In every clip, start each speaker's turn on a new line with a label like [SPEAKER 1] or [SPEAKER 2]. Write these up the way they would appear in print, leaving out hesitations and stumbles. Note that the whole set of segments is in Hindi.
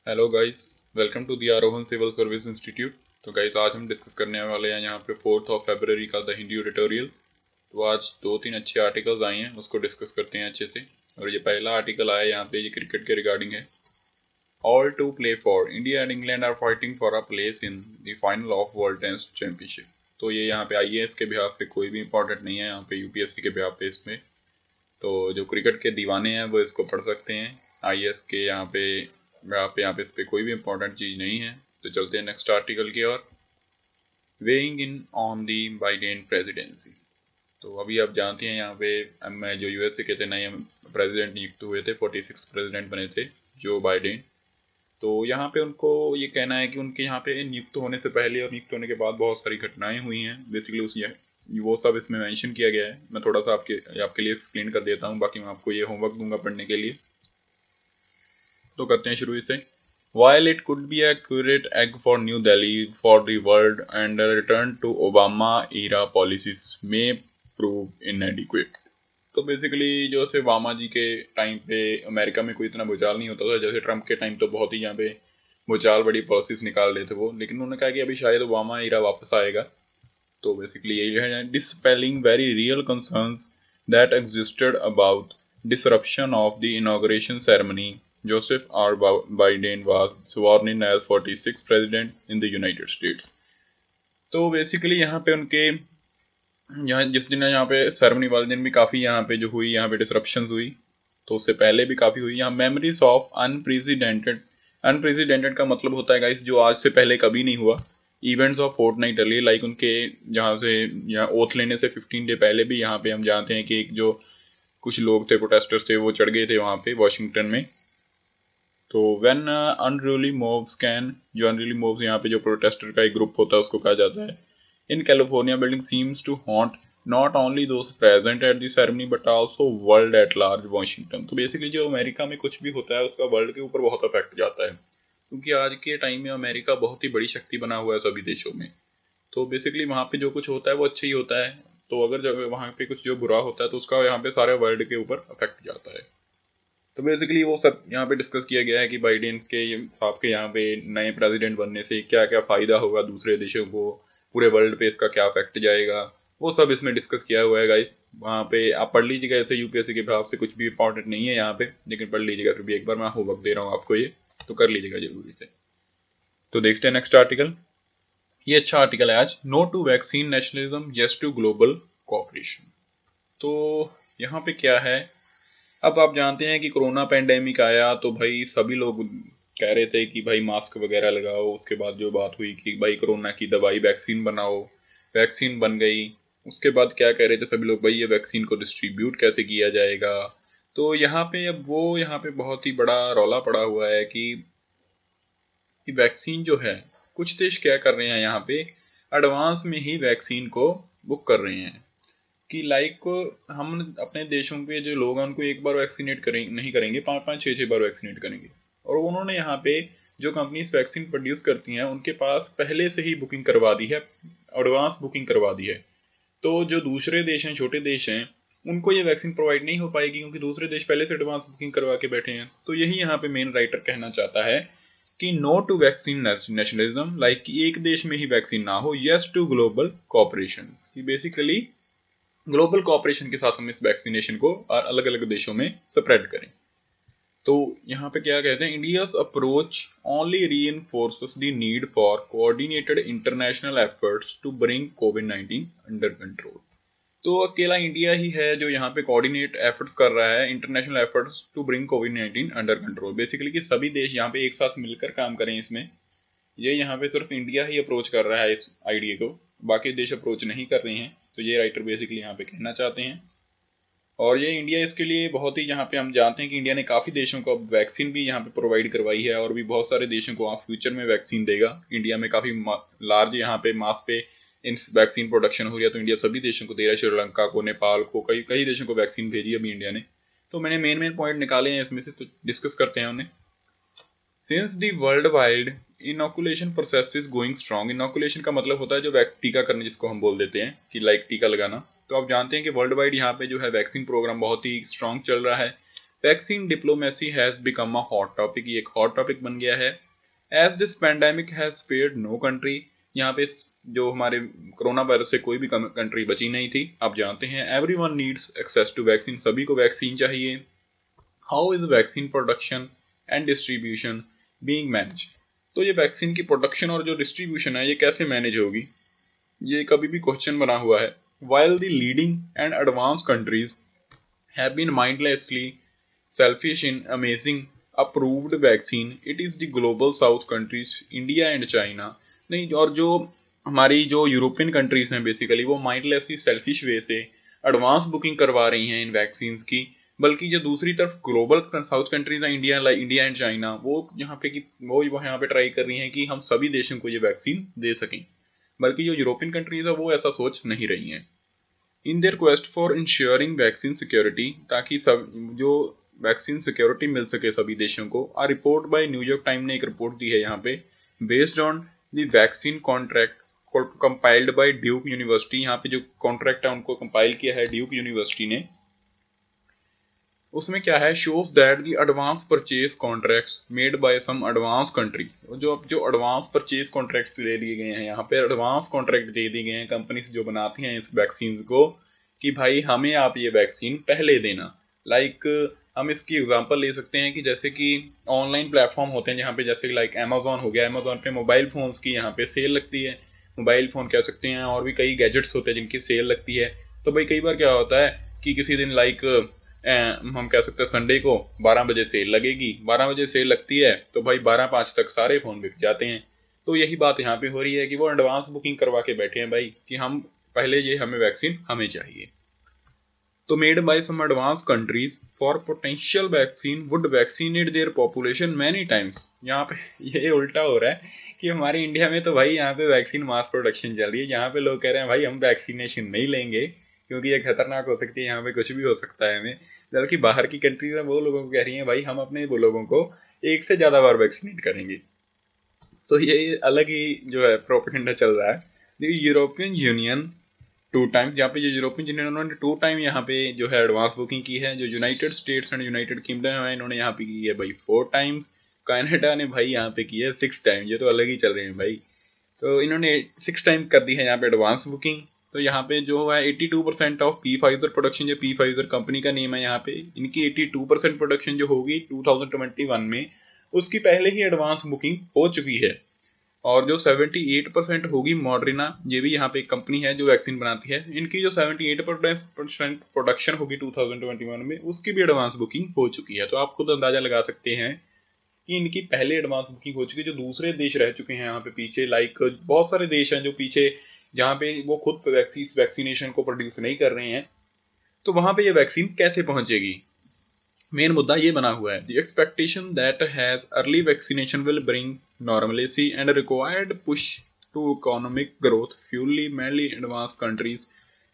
[SPEAKER 1] Hello guys, welcome to the Arohan civil service institute. तो गाइस आज हम डिस्कस करने वाले हैं यहाँ पे 4 फरवरी का द हिंदी एडिटोरियल। तो आज 2-3 अच्छे आर्टिकल्स आए हैं, उसको डिस्कस करते हैं अच्छे से। और ये पहला आर्टिकल आया यहाँ पे, ये क्रिकेट के रिगार्डिंग है। All to play for India and England are fighting for a place in the final of world test championship. तो ये यहाँ पे आईएएस के बिहाफ पे कोई भी इंपॉर्टेंट नहीं है, यहाँ पे यूपीएससी के बिहाफ पे इसमें। तो जो क्रिकेट के दीवाने हैं वो इसको पढ़ सकते हैं। आईएएस के यहाँ पे इस पे कोई भी इंपॉर्टेंट चीज़ नहीं है। तो चलते हैं नेक्स्ट आर्टिकल की ओर। Weighing in on the Biden presidency. तो अभी आप जानते हैं यहाँ पे जो यूएसए के थे नए प्रेसिडेंट नियुक्त हुए थे, 46 प्रेसिडेंट बने थे जो बाइडेन। तो यहाँ पे उनको ये कहना है कि उनके यहाँ पे नियुक्त होने से पहले और नियुक्त होने के बाद बहुत सारी घटनाएं हुई हैं। बेसिकली उस वो सब इसमें मेंशन किया गया है। मैं थोड़ा सा आपके लिए एक्सप्लेन कर देता हूँ, बाकी मैं आपको ये होमवर्क दूंगा पढ़ने के लिए। तो करते हैं शुरू से। While it could be a accurate egg for New Delhi for the world and a return to Obama-era policies may prove inadequate। तो बेसिकली जो से ओबामा जी के टाइम पे अमेरिका में कोई इतना भूचाल नहीं होता था, जैसे ट्रम्प के टाइम तो बहुत ही यहाँ पे भूचाल बड़ी पॉलिसीज निकाल रहे थे वो, लेकिन उन्होंने कहा कि अभी शायद ओबामा ईरा वापस आएगा। तो बेसिकली यही है, dispelling very real concerns that existed about disruption of the inauguration ceremony. Joseph R. Biden was sworn in as 46th president in the United States। तो बेसिकली यहाँ पे उनके यहाँ जिस दिन यहाँ पे सेरेमनी वाले दिन भी काफ़ी यहाँ पे जो हुई, यहाँ पे डिसरप्शंस हुई। तो उससे पहले भी काफ़ी हुई। यहाँ मेमोरीज ऑफ अनप्रेसिडेंटेड का मतलब होता है गाइस जो आज से पहले कभी नहीं हुआ। Events of fortnight early, like उनके जहाँ से यहाँ ओथ लेने से 15 डे पहले भी यहाँ पे हम जानते हैं कि एक जो कुछ लोग थे, प्रोटेस्टर्स थे, वो चढ़ गए थे वहाँ पे वॉशिंगटन में। तो व्हेन अनरूली मोब्स कैन, जो अनरूली मोब्स यहाँ पे जो प्रोटेस्टर का एक ग्रुप होता है उसको कहा जाता है, in California building seems to haunt not only those present at the ceremony but also world at large Washington. तो बेसिकली जो अमेरिका में कुछ भी होता है उसका वर्ल्ड के ऊपर बहुत इफेक्ट जाता है, क्योंकि आज के टाइम में अमेरिका बहुत ही बड़ी शक्ति बना हुआ है सभी देशों में। तो बेसिकली वहाँ पे जो कुछ होता है वो अच्छा ही होता है। तो अगर जब वहाँ पे कुछ जो बुरा होता है तो उसका यहाँ पे सारे वर्ल्ड के ऊपर इफेक्ट जाता है। तो बेसिकली वो सब यहाँ पे डिस्कस किया गया है कि बाइडेन के साहब के यहाँ पे नए प्रेसिडेंट बनने से क्या क्या फ़ायदा होगा दूसरे देशों को, पूरे वर्ल्ड पे इसका क्या इफेक्ट जाएगा, वो सब इसमें डिस्कस किया हुआ है गाइस। वहाँ पे आप पढ़ लीजिएगा, ऐसे यूपीएससी के हिसाब से कुछ भी इंपॉर्टेंट नहीं है यहाँ पे, लेकिन पढ़ लीजिएगा फिर भी एक बार। मैं होमवर्क दे रहा हूँ आपको ये, तो कर लीजिएगा जरूरी से। तो देखते हैं नेक्स्ट आर्टिकल। ये अच्छा आर्टिकल है आज। No to vaccine nationalism, yes to global cooperation. तो यहाँ पे क्या है, अब आप जानते हैं कि कोरोना पेंडेमिक आया तो भाई सभी लोग कह रहे थे कि भाई मास्क वगैरह लगाओ। उसके बाद जो बात हुई कि भाई कोरोना की दवाई वैक्सीन बनाओ, वैक्सीन बन गई। उसके बाद क्या कह रहे थे सभी लोग, भाई ये वैक्सीन को डिस्ट्रीब्यूट कैसे किया जाएगा। तो यहाँ पे अब वो यहाँ पे बहुत ही बड़ा रौला पड़ा हुआ है कि वैक्सीन जो है, कुछ देश क्या कर रहे हैं यहाँ पे, एडवांस में ही वैक्सीन को बुक कर रहे हैं कि लाइक हम अपने देशों के जो लोग हैं उनको एक बार वैक्सीनेट करें नहीं करेंगे, 5-5 6-6 बार वैक्सीनेट करेंगे। और उन्होंने यहाँ पे जो कंपनीज वैक्सीन प्रोड्यूस करती हैं उनके पास पहले से ही बुकिंग करवा दी है, एडवांस बुकिंग करवा दी है। तो जो दूसरे देश हैं, छोटे देश हैं, उनको ये वैक्सीन प्रोवाइड नहीं हो पाएगी क्योंकि दूसरे देश पहले से एडवांस बुकिंग करवा के बैठे हैं। तो यही यहाँ पे मेन राइटर कहना चाहता है कि no to vaccine nationalism, like कि एक देश में ही वैक्सीन ना हो, यस टू ग्लोबल कोऑपरेशन, कि बेसिकली ग्लोबल कोऑपरेशन के साथ हम इस वैक्सीनेशन को अलग अलग देशों में स्प्रेड करें। तो यहाँ पे क्या कहते हैं, India's approach only reinforces the need for coordinated international efforts to bring कोविड-19 अंडर कंट्रोल। तो अकेला इंडिया ही है जो यहाँ पे कोऑर्डिनेट एफर्ट्स कर रहा है, इंटरनेशनल एफर्ट्स टू ब्रिंग कोविड-19 अंडर कंट्रोल। बेसिकली कि सभी देश यहाँ पे एक साथ मिलकर काम करें इसमें। ये यहाँ पे सिर्फ इंडिया ही अप्रोच कर रहा है इस आइडिया को, बाकी देश अप्रोच नहीं कर रहे हैं। तो ये राइटर बेसिकली यहाँ पे कहना चाहते हैं। और ये इंडिया इसके लिए बहुत ही, यहाँ पे हम जानते हैं कि इंडिया ने काफ़ी देशों को वैक्सीन भी यहाँ पे प्रोवाइड करवाई है और भी बहुत सारे देशों को आप फ्यूचर में वैक्सीन देगा। इंडिया में काफ़ी लार्ज यहाँ पे मास पे इन वैक्सीन प्रोडक्शन हो रही है, तो इंडिया सभी देशों को दे रहा है, श्रीलंका को, नेपाल को, कई कई देशों को वैक्सीन भेजी अभी इंडिया ने। तो मैंने मेन पॉइंट निकाले हैं इसमें से, तो डिस्कस करते हैं उन्हें। Since the world wide inoculation process is going strong. Inoculation का मतलब होता है जो टीकाकरण, जिसको हम बोल देते हैं कि लाइक टीका लगाना। तो आप जानते हैं कि वर्ल्ड वाइड यहाँ पे जो है वैक्सीन प्रोग्राम बहुत ही स्ट्रॉन्ग चल रहा है। Vaccine diplomacy has become a hot topic, ये एक हॉट टॉपिक बन गया है। As this pandemic has spared no country, यहाँ पे जो हमारे कोरोना वायरस से कोई भी कंट्री बची नहीं थी। आप जानते हैं everyone needs access to vaccine, सभी को वैक्सीन चाहिए। How is vaccine production and distribution being manage, तो ये वैक्सीन की प्रोडक्शन और जो डिस्ट्रीब्यूशन है ये कैसे मैनेज होगी, ये कभी भी क्वेश्चन बना हुआ है। While the leading and advanced countries have been mindlessly selfish in amazing approved vaccine, it is the global south countries India and China, नहीं, और जो हमारी जो यूरोपियन कंट्रीज हैं बेसिकली वो माइंडलेसली सेल्फिश वे से एडवांस बुकिंग करवा रही हैं इन वैक्सीन्स की, बल्कि जो दूसरी तरफ ग्लोबल साउथ कंट्रीज हैं इंडिया एंड चाइना, वो यहाँ पे ट्राई कर रही हैं कि हम सभी देशों को ये वैक्सीन दे सकें, बल्कि जो यूरोपियन कंट्रीज है वो ऐसा सोच नहीं रही हैं। In their quest for ensuring vaccine security, ताकि सब जो वैक्सीन सिक्योरिटी मिल सके सभी देशों को, आ रिपोर्ट बाय न्यूयॉर्क टाइम ने एक रिपोर्ट दी है यहाँ पे, based on the vaccine contract compiled bye Duke university, यहाँ पे जो कॉन्ट्रैक्ट है उनको कंपाइल किया है ड्यूक यूनिवर्सिटी ने। उसमें क्या है, shows that the advance purchase contracts made by some advance country, जो एडवांस परचेज कॉन्ट्रैक्ट्स ले लिए गए हैं, यहाँ पे एडवांस कॉन्ट्रैक्ट दे दिए गए हैं कंपनीज जो बनाती हैं इस वैक्सीन को, कि भाई हमें आप ये वैक्सीन पहले देना। लाइक हम इसकी एग्जांपल ले सकते हैं कि जैसे कि ऑनलाइन प्लेटफॉर्म होते हैं जहाँ पे, जैसे लाइक अमेजोन हो गया, अमेजोन पे मोबाइल फोन्स की यहाँ पे सेल लगती है, मोबाइल फोन कह सकते हैं, और भी कई गैजेट्स होते हैं जिनकी सेल लगती है। तो भाई कई बार क्या होता है कि किसी दिन लाइक हम कह सकते हैं संडे को 12 बजे सेल लगेगी, 12 बजे सेल लगती है तो भाई 12:05 तक सारे फोन बिक जाते हैं। तो यही बात यहाँ पे हो रही है कि वो एडवांस बुकिंग करवा के बैठे हैं भाई कि हम पहले ये हमें वैक्सीन हमें चाहिए। तो made by some advance countries for potential vaccine would vaccinate their population many times, यहाँ पे ये उल्टा हो रहा है कि हमारे इंडिया में तो भाई यहाँ पे वैक्सीन मास प्रोडक्शन चल रही है, यहाँ पे लोग कह रहे हैं भाई हम वैक्सीनेशन नहीं लेंगे क्योंकि ये खतरनाक हो सकती है, यहाँ पे कुछ भी हो सकता है हमें। जबकि बाहर की कंट्रीज में वो लोगों को कह रही हैं भाई हम अपने वो लोगों को एक से ज्यादा बार वैक्सीनेट करेंगे। तो ये अलग ही जो है प्रोपेगेंडा चल रहा है। यूरोपियन यूनियन 2 टाइम्स, जहाँ पे जो यूरोपियन यूनियन उन्होंने 2 टाइम यहाँ पे जो है एडवांस बुकिंग की है। जो United states and United kingdom है इन्होंने यहाँ पे की है भाई 4 टाइम्स। कनाडा ने भाई यहाँ पे की है 6 टाइम, ये तो अलग ही चल रहे हैं भाई। तो इन्होंने 6 टाइम कर दी है यहाँ पे एडवांस बुकिंग। तो यहाँ पे जो है 82% ऑफ पी फाइजर प्रोडक्शन, जो पी फाइजर कंपनी का नेम है यहाँ पे, इनकी 82% प्रोडक्शन जो होगी 2021 में, उसकी पहले ही एडवांस बुकिंग हो चुकी है। और जो 78% होगी मॉडर्ना, ये भी यहाँ पे एक कंपनी है जो वैक्सीन बनाती है, इनकी जो 78% प्रोडक्शन होगी 2021 में, उसकी भी एडवांस बुकिंग हो चुकी है। तो आप खुद अंदाजा लगा सकते हैं कि इनकी पहले एडवांस बुकिंग हो चुकी है। जो दूसरे देश रह चुके हैं यहाँ पे पीछे, लाइक बहुत सारे देश हैं जो पीछे, जहाँ पे वो खुद वैक्सीनेशन को प्रोड्यूस नहीं कर रहे हैं, तो वहां पे ये वैक्सीन कैसे पहुंचेगी, मेन मुद्दा ये बना हुआ है। The expectation that has early vaccination will bring normalcy and required push to economic growth fully mainly advanced countries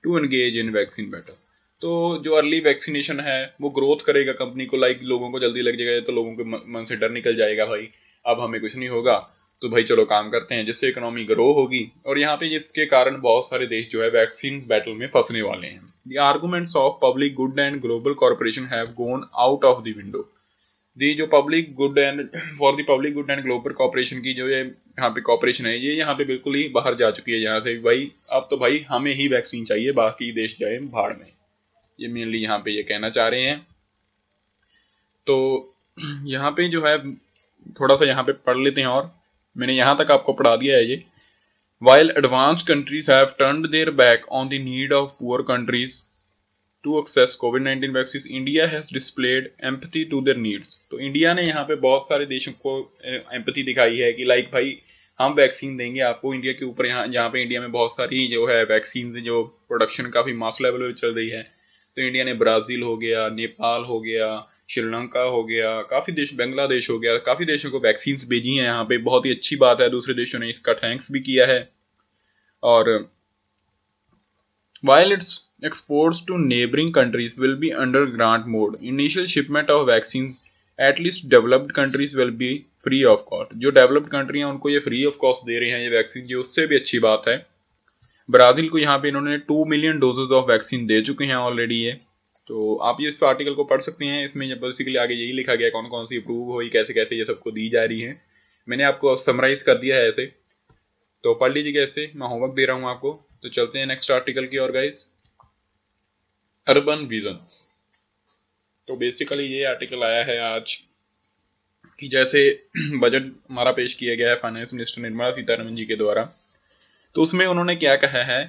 [SPEAKER 1] to engage in vaccine better. तो जो अर्ली वैक्सीनेशन है वो ग्रोथ करेगा कंपनी को, लाइक लोगों को जल्दी लग जाएगा तो लोगों के मन से डर निकल जाएगा, भाई अब हमें कुछ नहीं होगा तो भाई चलो काम करते हैं, जिससे इकोनॉमी ग्रो होगी। और यहाँ पे जिसके कारण बहुत सारे देश जो है वैक्सीन बैटल में फंसने वाले हैं। The arguments of public good and global corporation have gone out of the window. The जो public good and for the public good and global corporation की जो ये यहाँ पे कॉर्पोरेशन है, ये यहाँ पे बिल्कुल ही बाहर जा चुकी है यहाँ से। भाई अब तो भाई हमें ही वैक्सीन चाहिए, बाकी देश जाए भाड़ में, ये मेनली यहाँ पे ये कहना चाह रहे हैं। तो यहाँ पे जो है थोड़ा सा यहाँ पे पढ़ लेते हैं, और मैंने यहाँ तक आपको पढ़ा दिया है ये। While advanced countries have turned their back on the need of poor countries to access COVID-19 vaccines, India has displayed empathy to their needs। तो इंडिया ने यहाँ पे बहुत सारे देशों को एम्पैथी दिखाई है कि लाइक भाई हम वैक्सीन देंगे आपको इंडिया के ऊपर, यहाँ पे इंडिया में बहुत सारी जो है वैक्सीन जो प्रोडक्शन काफी मास लेवल पे चल रही है। तो इंडिया ने ब्राजील हो गया, नेपाल हो गया, श्रीलंका हो गया, काफी देश, बांग्लादेश हो गया, काफी देशों को वैक्सीन भेजी हैं यहाँ पे। बहुत ही अच्छी बात है, दूसरे देशों ने इसका थैंक्स भी किया है। और while its exports to neighboring countries will be under grant mode, initial shipment of vaccines at least developed countries will be free of cost। जो डेवलप्ड कंट्री हैं उनको ये फ्री ऑफ कॉस्ट दे रहे हैं ये वैक्सीन, जो उससे भी अच्छी बात है। ब्राजील को यहाँ पे इन्होंने 2 मिलियन डोजेज ऑफ वैक्सीन दे चुके हैं ऑलरेडी ये। तो आप ये इस आर्टिकल को पढ़ सकते हैं। इसमें बेसिकली आगे यही लिखा गया कौन कौन सी अप्रूव हुई, कैसे कैसे ये सबको दी जा रही है। मैंने आपको समराइज कर दिया है ऐसे, तो पढ़ लीजिएगा ऐसे। मैं होमवर्क दे रहा हूँ आपको। तो चलते हैं नेक्स्ट आर्टिकल की ओर गाइस, अर्बन विजन्स। तो बेसिकली ये आर्टिकल आया है आज कि जैसे बजट हमारा पेश किया गया है फाइनेंस मिनिस्टर निर्मला सीतारमण जी के द्वारा, तो उसमें उन्होंने क्या कहा है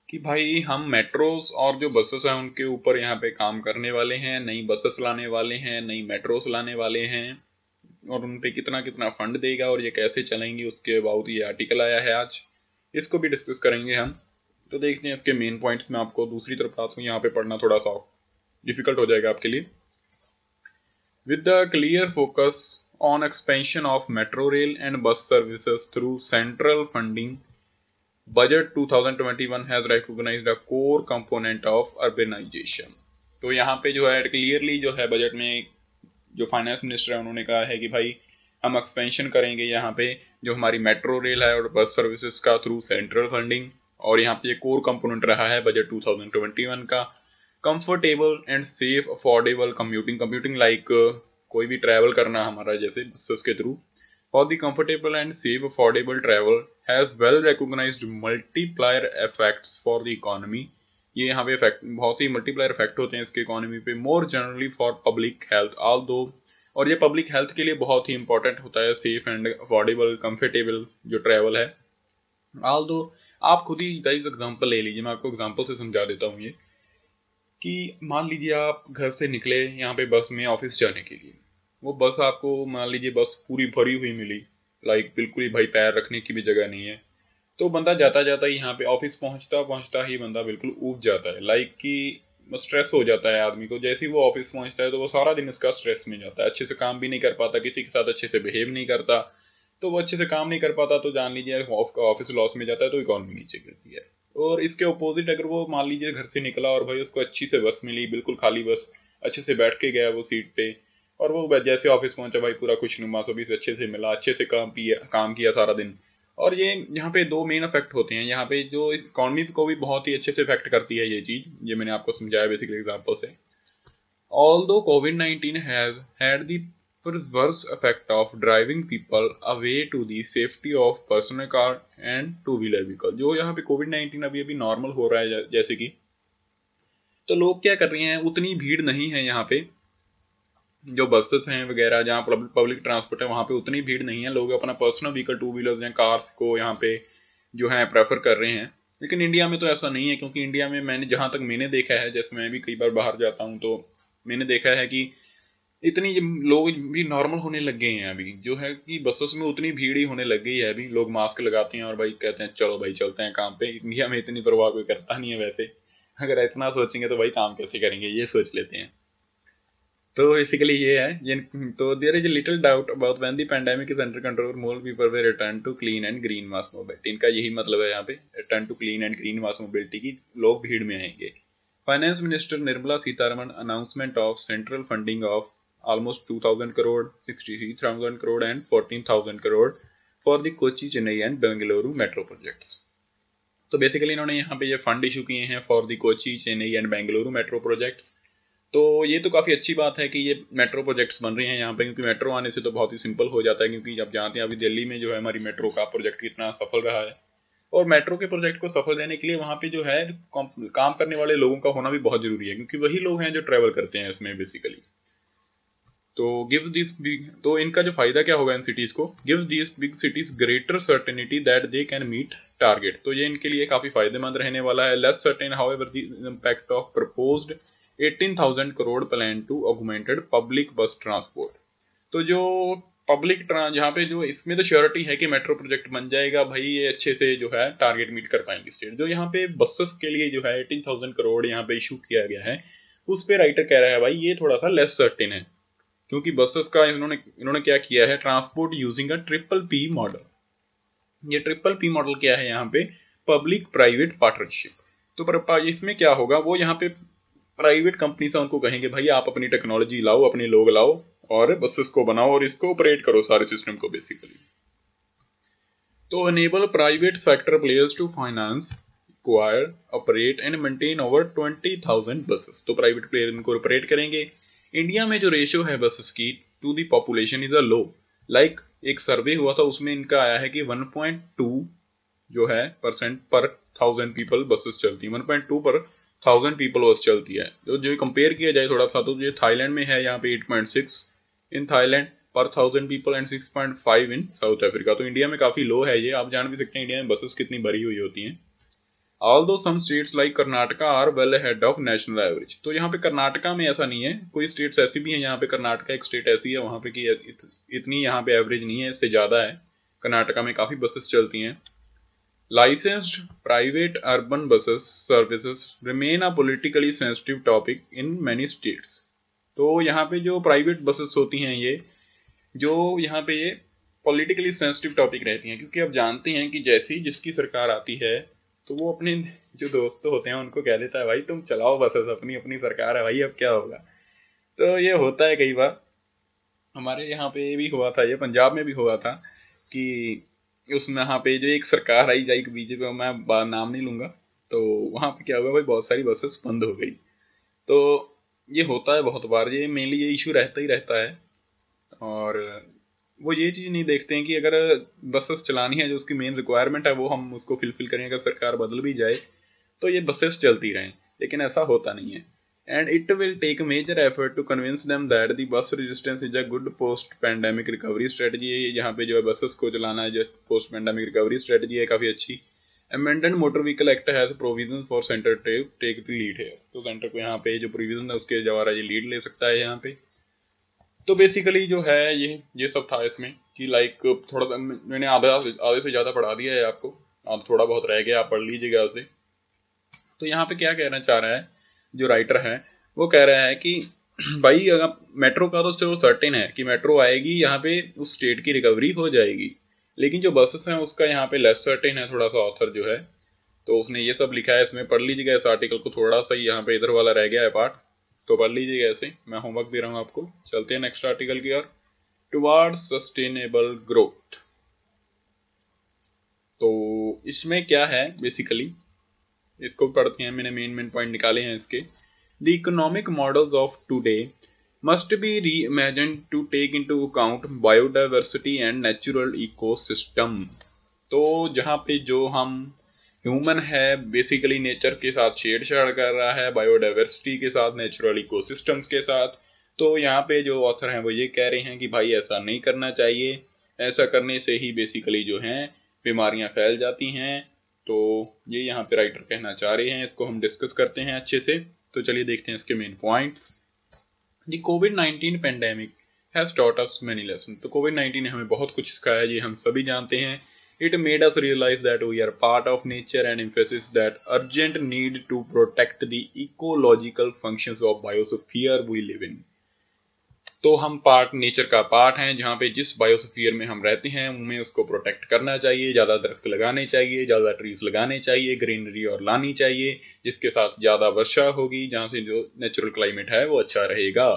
[SPEAKER 1] कि भाई हम मेट्रोस और जो बसेस हैं उनके ऊपर यहाँ पे काम करने वाले हैं, नई बसेस लाने वाले हैं, नई मेट्रोस लाने वाले हैं, और उन पे कितना कितना फंड देगा और ये कैसे चलेंगी, उसके अबाउट ये आर्टिकल आया है आज। इसको भी डिस्कस करेंगे हम। तो देखते हैं इसके मेन पॉइंट्स में। आपको दूसरी तरफ आता हूँ, यहाँ पे पढ़ना थोड़ा सा डिफिकल्ट हो जाएगा आपके लिए। With the clear focus on expansion of metro rail and bus services through central funding, Budget 2021 has recognized a core component of urbanization। तो यहाँ पे जो है क्लियरली जो है बजट में जो फाइनेंस मिनिस्टर है उन्होंने कहा है कि भाई हम एक्सपेंशन करेंगे यहाँ पे जो हमारी मेट्रो रेल है और बस सर्विसेज का थ्रू सेंट्रल फंडिंग, और यहाँ पे ये कोर कंपोनेंट रहा है बजट 2021 का। Comfortable and safe affordable computing like कोई भी ट्रैवल करना हमारा जैसे बसेस के through, for the comfortable and safe affordable travel has well recognized multiplier effects for the economy। ये यहाँ पे इफेक्ट बहुत ही मल्टीप्लायर इफेक्ट होते हैं इसके इकोनॉमी पे। More generally for public health although, और ये पब्लिक हेल्थ के लिए बहुत ही इंपॉर्टेंट होता है सेफ एंड अफोर्डेबल कंफर्टेबल जो ट्रैवल है। ऑल्दो आप खुद ही गाइस एग्जांपल ले लीजिए, मैं आपको एग्जांपल से समझा देता हूँ ये कि मान लीजिए आप घर से निकले यहाँ पे बस में ऑफिस जाने के लिए, वो बस आपको मान लीजिए बस पूरी भरी हुई मिली, लाइक बिल्कुल ही भाई पैर रखने की भी जगह नहीं है, तो बंदा जाता जाता ही यहाँ पे ऑफिस पहुंचता ही बंदा बिल्कुल ऊब जाता है, लाइक कि स्ट्रेस हो जाता है आदमी को। जैसे ही वो ऑफिस पहुंचता है तो वो सारा दिन इसका स्ट्रेस में जाता है, अच्छे से काम भी नहीं कर पाता, किसी के साथ अच्छे से बिहेव नहीं करता, तो वो अच्छे से काम नहीं कर पाता तो जान लीजिए उसका ऑफिस लॉस में जाता है, तो इकोनॉमी नीचे गिरती है। और इसके अपोजिट अगर वो मान लीजिए घर से निकला और भाई उसको अच्छी से बस मिली, बिल्कुल खाली बस, अच्छे से बैठ के गया वो सीट पे, और वो जैसे ऑफिस पहुंचा भाई पूरा खुशनुमा, सभी से अच्छे से मिला, अच्छे से काम किया सारा दिन। और ये यहाँ पे दो मेन इफेक्ट होते हैं, यहाँ पे जो इकोनॉमी को भी बहुत ही अच्छे से इफेक्ट करती है ये चीज, ये मैंने आपको समझाया बेसिकली एग्जांपल से। Although COVID-19 has had the perverse effect of driving people away to the safety of personal car and two-wheeler vehicle, जो यहाँ पे COVID-19 अभी नॉर्मल हो रहा है जैसे कि, तो लोग क्या कर रहे हैं, उतनी भीड़ नहीं है यहाँ पे, जो बसेस हैं वगैरह जहाँ पब्लिक ट्रांसपोर्ट है वहाँ पे उतनी भीड़ नहीं है, लोग अपना पर्सनल व्हीकल टू व्हीलर्स या कार्स को यहाँ पे जो है प्रेफर कर रहे हैं। लेकिन इंडिया में तो ऐसा नहीं है, क्योंकि इंडिया में मैंने जहाँ तक मैंने देखा है, जैसे मैं भी कई बार बाहर जाता हूँ तो मैंने देखा है कि इतनी लोग भी नॉर्मल होने लग गए हैं अभी, जो है कि बसेस में उतनी भीड़ ही होने लग गई है अभी। लोग मास्क लगाते हैं और भाई कहते हैं चलो भाई चलते हैं काम पे। इंडिया में इतनी परवाह कोई करता नहीं है वैसे, अगर इतना सोचेंगे तो भाई काम कैसे करेंगे, ये सोच लेते हैं। तो बेसिकली ये है, तो there is little doubt about when the pandemic is under control more people will return to clean and green mass mobility. इनका यही मतलब है यहाँ पे, return to clean and green mass mobility की, लोग भीड़ में आएंगे। Finance minister Nirmala Sitharaman announcement of central funding of almost 2000 crore, 63,000 crore and 14,000 crore for the Kochi, Chennai and Bengaluru metro projects. तो बेसिकली इन्होंने यहाँ पे ये फंड इशू किए हैं for the Kochi, Chennai and Bengaluru metro projects. तो ये तो काफ़ी अच्छी बात है कि ये मेट्रो प्रोजेक्ट्स बन रहे हैं यहाँ पे, क्योंकि मेट्रो आने से तो बहुत ही सिंपल हो जाता है। क्योंकि जब जानते हैं अभी दिल्ली में जो है हमारी मेट्रो का प्रोजेक्ट कितना सफल रहा है, और मेट्रो के प्रोजेक्ट को सफल रहने के लिए वहाँ पे जो है काम करने वाले लोगों का होना भी बहुत जरूरी है, क्योंकि वही लोग हैं जो ट्रेवल करते हैं इसमें बेसिकली। तो गिव्स दिस बिग, तो इनका जो फायदा क्या होगा इन सिटीज को, gives this big cities greater certainty that they can meet target. तो ये इनके लिए काफी फायदेमंद रहने वाला है। Less certain however the impact of proposed 18,000 crore plan to augmented public bus transport. तो जो पब्लिक जहाँ पे जो इसमें तो श्योरिटी है कि मेट्रो प्रोजेक्ट बन जाएगा भाई, ये अच्छे से जो है टारगेट मीट कर पाएंगे स्टेट। जो यहाँ पे बसेस के लिए जो है 18,000 करोड़ यहाँ पे इशू किया गया है, उस पे राइटर कह रहा है भाई ये थोड़ा सा लेस सर्टेन है, क्योंकि बसेस का इन्होंने क्या किया है, ट्रांसपोर्ट यूजिंग अ ट्रिपल-P मॉडल। ये ट्रिपल-P मॉडल क्या है यहाँ पे, पब्लिक प्राइवेट पार्टनरशिप। तो इसमें क्या होगा, वो यहाँ पे प्राइवेट कंपनी से उनको कहेंगे भाई आप अपनी टेक्नोलॉजी लाओ, अपने लोग लाओ और बसेस को बनाओ और इसको ऑपरेट करो सारे सिस्टम को बेसिकली। तो enable private sector players to finance acquire, operate and maintain over 20,000 buses। तो प्राइवेट प्लेयर इनको ऑपरेट करेंगे। इंडिया में जो रेशियो है बसेस की to the population is a low. Like एक सर्वे हुआ था उसमें इनका आया है कि 1.2 जो है परसेंट पर 1000 पीपल बसेस चलती है। 1.2 पर 1000 पीपल बस चलती है। जो कंपेयर किया जाए थोड़ा सा तो ये थाईलैंड में है यहाँ पे 8.6 इन थाईलैंड पर 1000 people and 6.5 in south Africa. तो इंडिया में काफी लो है ये। आप जान भी सकते हैं इंडिया में बसेस कितनी भरी हुई होती हैं। Although some states like Karnataka are well ahead of national average। तो यहाँ पे कर्नाटका में ऐसा नहीं है। कोई स्टेट्स ऐसी भी हैं यहाँ पे, कर्नाटका एक स्टेट ऐसी है वहाँ पे कि इतनी यहाँ पे एवरेज नहीं है, इससे ज्यादा है। कर्नाटका में काफी बसेस चलती हैं। Licensed private urban buses services remain a politically sensitive topic in many states। तो यहाँ पे जो प्राइवेट बसेस होती हैं ये जो यहाँ पे ये पॉलिटिकली सेंसिटिव टॉपिक रहती हैं, क्योंकि आप जानते हैं कि जैसी जिसकी सरकार आती है तो वो अपने जो दोस्त होते हैं उनको कह देता है भाई तुम चलाओ बसेस, अपनी अपनी सरकार है भाई, अब क्या होगा। तो ये होता है कई बार। हमारे यहाँ पे भी हुआ था, ये पंजाब में भी हुआ था कि उसमें यहाँ पे जो एक सरकार आई जाए बीजेपी, मैं नाम नहीं लूंगा, तो वहाँ पे क्या हुआ भाई बहुत सारी बसेस बंद हो गई। तो ये होता है बहुत बार, ये मेनली ये इशू रहता ही रहता है। और वो ये चीज़ नहीं देखते हैं कि अगर बसेस चलानी है जो उसकी मेन रिक्वायरमेंट है वो हम उसको फिलफिल करें। अगर सरकार बदल भी जाए तो ये बसेस चलती रहें, लेकिन ऐसा होता नहीं है। And it will take major effort to convince them that the bus resistance is a good post pandemic recovery strategy. यहाँ पे जो है बसेस को चलाना है जो पोस्ट पैंडेमिक रिकवरी स्ट्रेटजी है, काफ़ी अच्छी। Amended motor vehicle act has provision for centre to take the lead है। तो सेंटर को यहाँ पे जो प्रोविजन है उसके द्वारा ये लीड ले सकता है यहाँ पे। तो बेसिकली जो है ये सब था इसमें कि लाइक थोड़ा सा मैंने आधे से ज़्यादा पढ़ा दिया है आपको, अब थोड़ा बहुत रह गया, आप पढ़ लीजिएगा उसे। तो यहाँ पे क्या कहना चाह रहा है जो राइटर है, वो कह रहा है कि भाई अगर मेट्रो का तो चलो सर्टेन है कि मेट्रो आएगी, यहाँ पे उस स्टेट की रिकवरी हो जाएगी, लेकिन जो बसेस हैं उसका यहाँ पे लेस सर्टेन है थोड़ा सा। ऑथर जो है तो उसने ये सब लिखा है, इसमें पढ़ लीजिएगा इस आर्टिकल को। थोड़ा सा यहाँ पे इधर वाला रह गया है पार्ट, तो पढ़ लीजिएगा ऐसे। मैं होमवर्क दे रहा हूँ आपको। चलते हैं नेक्स्ट आर्टिकल की ओर, टुवर्ड्स सस्टेनेबल ग्रोथ। तो इसमें क्या है बेसिकली, इसको पढ़ते हैं। मैंने मेन पॉइंट निकाले हैं इसके। The economic models of today must be reimagined to take into account biodiversity and natural ecosystem. तो जहाँ पे जो हम ह्यूमन है बेसिकली नेचर के साथ छेड़छाड़ कर रहा है, बायोडाइवर्सिटी के साथ, नेचुरल इकोसिस्टम्स के साथ। तो यहाँ पे जो ऑथर हैं वो ये कह रहे हैं कि भाई ऐसा नहीं करना चाहिए, ऐसा करने से ही बेसिकली जो हैं बीमारियां फैल जाती हैं। तो ये यहाँ पे राइटर कहना चाह रहे हैं, इसको हम डिस्कस करते हैं अच्छे से। तो चलिए देखते हैं इसके main points. The covid pandemic has taught us many lesson. तो कोविड-19 ने हमें बहुत कुछ सिखाया, ये हम सभी जानते हैं। It made us realize that we are part of nature and emphasizes that urgent need to protect the ecological functions of biosphere we live in। तो हम नेचर का पार्ट हैं, जहाँ पे जिस बायोस्फीयर में हम रहते हैं उनमें उसको प्रोटेक्ट करना चाहिए, ज़्यादा दरख्त लगाने चाहिए, ज़्यादा ट्रीज लगाने चाहिए, ग्रीनरी और लानी चाहिए, जिसके साथ ज़्यादा वर्षा होगी, जहाँ से जो नेचुरल क्लाइमेट है वो अच्छा रहेगा।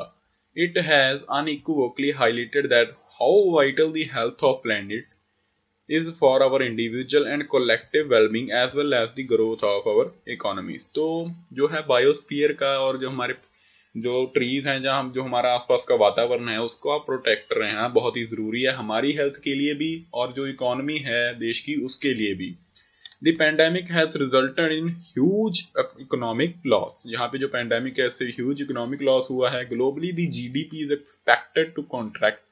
[SPEAKER 1] It has unequivocally highlighted that how vital the health of planet is for our individual and collective well-being as well as the growth of our economies। तो जो है बायोस्फीयर का और जो हमारे जो ट्रीज हैं, जहाँ जो हमारा आसपास का वातावरण है उसको आप प्रोटेक्ट रहना बहुत ही ज़रूरी है, हमारी हेल्थ के लिए भी और जो इकोनॉमी है देश की उसके लिए भी। The pandemic has resulted in huge economic loss। यहाँ पे जो पैंडेमिक है इससे huge economic loss हुआ है। Globally the GDP is expected to contract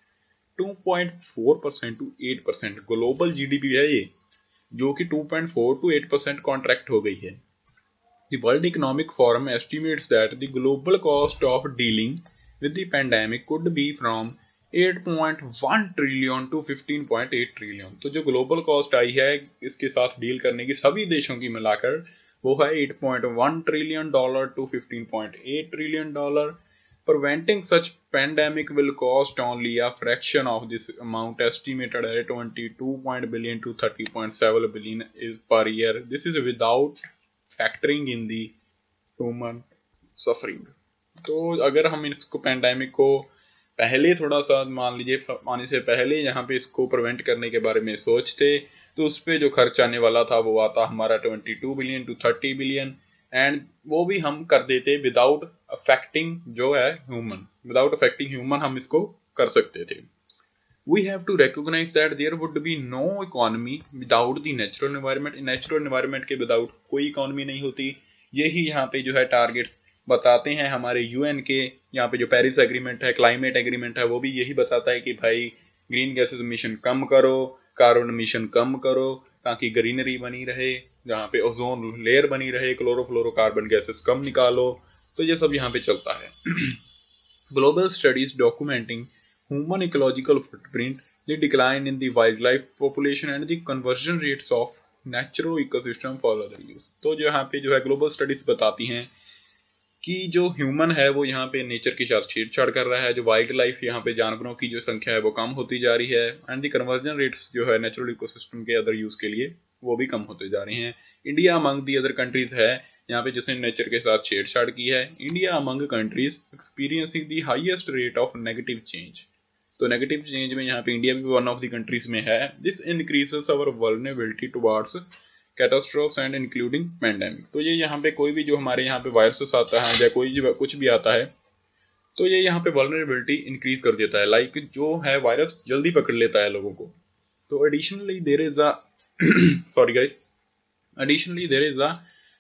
[SPEAKER 1] 2.4% to 8%। Global GDP है ये जो कि 2.4 to 8% कॉन्ट्रैक्ट हो गई है। The World Economic Forum estimates that the global cost of dealing with the pandemic could be from 8.1 trillion to 15.8 trillion। तो जो ग्लोबल कॉस्ट आई है इसके साथ डील करने की सभी देशों की मिलाकर वो है 8.1 trillion dollar to 15.8 trillion dollar। Preventing such pandemic will cost only a fraction of this amount, estimated at 22 billion to 30.7 billion per year। This is without factoring in the human suffering। तो अगर हम इसको पैंडेमिक को पहले थोड़ा सा मान लीजिए आने से पहले यहाँ पे इसको प्रिवेंट करने के बारे में सोचते तो उस पर जो खर्च आने वाला था वो आता हमारा 22 बिलियन टू 30 बिलियन, एंड वो भी हम कर देते विदाउट अफेक्टिंग जो है ह्यूमन, विदाउट अफेक्टिंग ह्यूमन हम इसको कर सकते थे। We have to recognize that there would be no economy without the natural environment. Natural environment के विदाउट कोई इकोनॉमी नहीं होती। यही यहाँ पे जो है टारगेट्स बताते हैं हमारे यूएन के। यहाँ पे जो पेरिस एग्रीमेंट है, क्लाइमेट एग्रीमेंट है, वो भी यही बताता है कि भाई ग्रीन गैसेस एमिशन कम करो, कार्बन एमिशन कम करो, ताकि ग्रीनरी बनी रहे, जहाँ पे ओजोन लेयर बनी रहे, क्लोरोफ्लोरोकार्बन गैसेस कम निकालो। तो ये सब यहाँ पे चलता है। Global studies documenting human ecological footprint, the decline in the wildlife population and the conversion rates of natural ecosystem for other use। तो जो यहाँ पे जो है ग्लोबल स्टडीज बताती हैं कि जो ह्यूमन है वो यहाँ पे नेचर के साथ छेड़छाड़ कर रहा है, जो वाइल्ड लाइफ यहाँ पे जानवरों की जो संख्या है वो कम होती जा रही है, एंड दी कन्वर्जन रेट्स जो है नेचुरल इकोसिस्टम के अदर यूज के लिए वो भी कम होते जा रहे हैं। India among the other countries है यहाँ पे जिसने नेचर के साथ छेड़छाड़ की है। India among countries experiencing the highest rate of negative change. तो नेगेटिव चेंज में यहाँ पे इंडिया भी वन ऑफ द कंट्रीज में है। This increases our vulnerability towards catastrophes and including pandemic. तो ये यहाँ पे कोई भी जो हमारे यहाँ पे वायरसेस आता है या कोई कुछ भी आता है तो ये यहाँ पे वल्नरेबिलिटी इंक्रीज कर देता है, लाइक जो है वायरस जल्दी पकड़ लेता है लोगों को। तो additionally there is a sorry guys, additionally there is a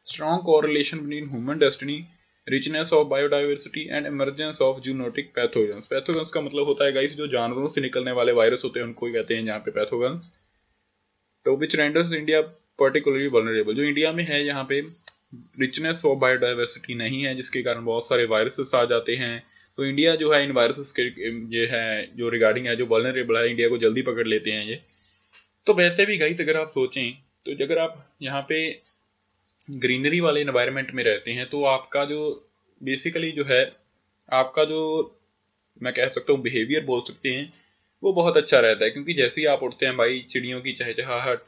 [SPEAKER 1] strong correlation between human destiny, richness of biodiversity and emergence of zoonotic pathogens. Pathogens का मतलब होता है गाइस जो जानवरों से निकलने वाले वायरस होते हैं उनको ही कहते हैं यहाँ पे पैथोजेंस। तो विच रेंडर्स इंडिया पर्टिकुलरली वल्नरेबल। जो इंडिया में है यहाँ पे रिचनेस ऑफ बायोडाइवर्सिटी नहीं है, जिसके कारण बहुत सारे वायरसेस आ जाते हैं। तो इंडिया जो है इन वायरसेस के ये है जो रिगार्डिंग है जो वल्नरेबल है, इंडिया को जल्दी पकड़ लेते हैं ये। तो वैसे भी गाइस अगर आप सोचें तो अगर आप यहाँ पे ग्रीनरी वाले एनवायरनमेंट में रहते हैं तो आपका जो बेसिकली जो है आपका जो मैं कह सकता हूँ बिहेवियर बोल सकते हैं वो बहुत अच्छा रहता है, क्योंकि जैसे ही आप उठते हैं भाई चिड़ियों की चहचहाहट,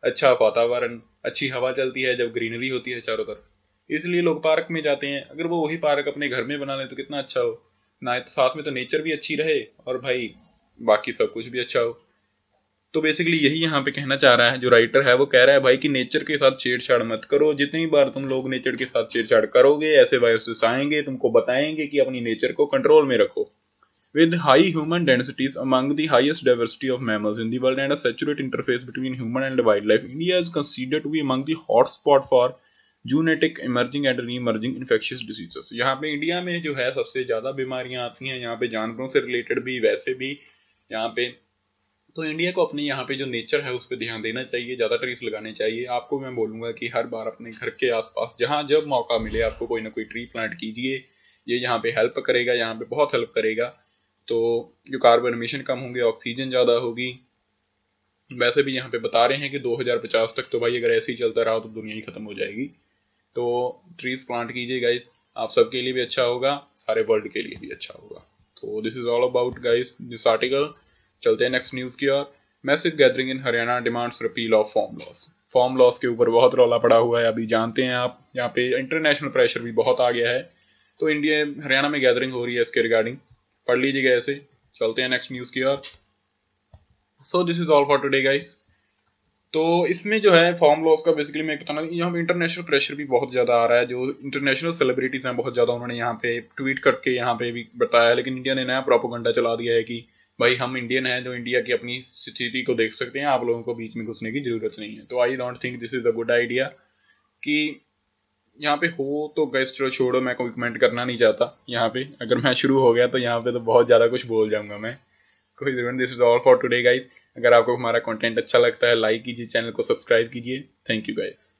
[SPEAKER 1] अच्छा वातावरण, अच्छी हवा चलती है जब ग्रीनरी होती है चारों तरफ, इसलिए लोग पार्क में जाते हैं। अगर वो वही पार्क अपने घर में बना लें तो कितना अच्छा हो ना, साथ में तो नेचर भी अच्छी रहे और भाई बाकी सब कुछ भी अच्छा हो। तो बेसिकली यही यहाँ पे कहना चाह रहा है जो राइटर है, वो कह रहा है भाई कि नेचर के साथ छेड़छाड़ मत करो। जितनी बार तुम लोग नेचर के साथ छेड़छाड़ करोगे ऐसे वायरसेस आएंगे, तुमको बताएंगे कि अपनी नेचर को कंट्रोल में रखो। With high human densities among the highest diversity of mammals in the world and a saturated interface between human and wildlife, India is considered to be among the hotspot for zoonotic emerging and re-emerging infectious diseases। यहाँ पे इंडिया में जो है सबसे ज्यादा बीमारियां आती हैं यहाँ पे, जानवरों से रिलेटेड भी वैसे भी यहाँ पे। तो इंडिया को अपने यहाँ पे जो नेचर है उस पर ध्यान देना चाहिए, ज़्यादा ट्रीज लगाने चाहिए। आपको मैं बोलूँगा कि हर बार अपने घर के आसपास जहाँ जब मौका मिले आपको कोई ना कोई ट्री प्लांट कीजिए। ये यहाँ पे हेल्प करेगा, यहाँ पे बहुत हेल्प करेगा। तो जो कार्बन एमिशन कम होंगे, ऑक्सीजन ज़्यादा होगी। वैसे भी यहाँ पे बता रहे हैं कि 2050 तक तो भाई अगर ऐसे ही चलता रहा तो दुनिया ही खत्म हो जाएगी। तो ट्रीज प्लांट कीजिए गाइस, आप सबके लिए भी अच्छा होगा, सारे वर्ल्ड के लिए भी अच्छा होगा। तो this is all about guys this article. चलते हैं नेक्स्ट न्यूज की ओर। Massive gathering in Haryana demands repeal of farm laws. Farm laws के ऊपर बहुत रौला पड़ा हुआ है, अभी जानते हैं आप। यहाँ पे इंटरनेशनल प्रेशर भी बहुत आ गया है, तो इंडिया हरियाणा में गैदरिंग हो रही है इसके रिगार्डिंग, पढ़ लीजिएगा ऐसे। चलते हैं नेक्स्ट न्यूज की ओर। So this is all for today guys. तो इसमें जो है फॉर्म लॉस का बेसिकली मैं बताना, यहाँ पे इंटरनेशनल प्रेशर भी बहुत ज़्यादा आ रहा है। जो इंटरनेशनल सेलिब्रिटीज़ हैं बहुत ज़्यादा, उन्होंने यहाँ पे ट्वीट करके यहाँ पे भी बताया, लेकिन इंडिया ने नया प्रोपेगेंडा चला दिया है कि भाई हम इंडियन हैं, जो इंडिया की अपनी स्थिति को देख सकते हैं, आप लोगों को बीच में घुसने की जरूरत नहीं है। तो I don't think this is a good idea कि यहाँ पे हो। तो गैस चलो छोड़ो, मैं कोई कमेंट करना नहीं चाहता यहाँ पे। अगर मैं शुरू हो गया तो यहाँ पे तो बहुत ज़्यादा कुछ बोल जाऊंगा मैं। कोई जरूरत। This is all for today guys. अगर आपको हमारा कंटेंट अच्छा लगता है लाइक कीजिए, चैनल को सब्सक्राइब कीजिए। Thank you guys.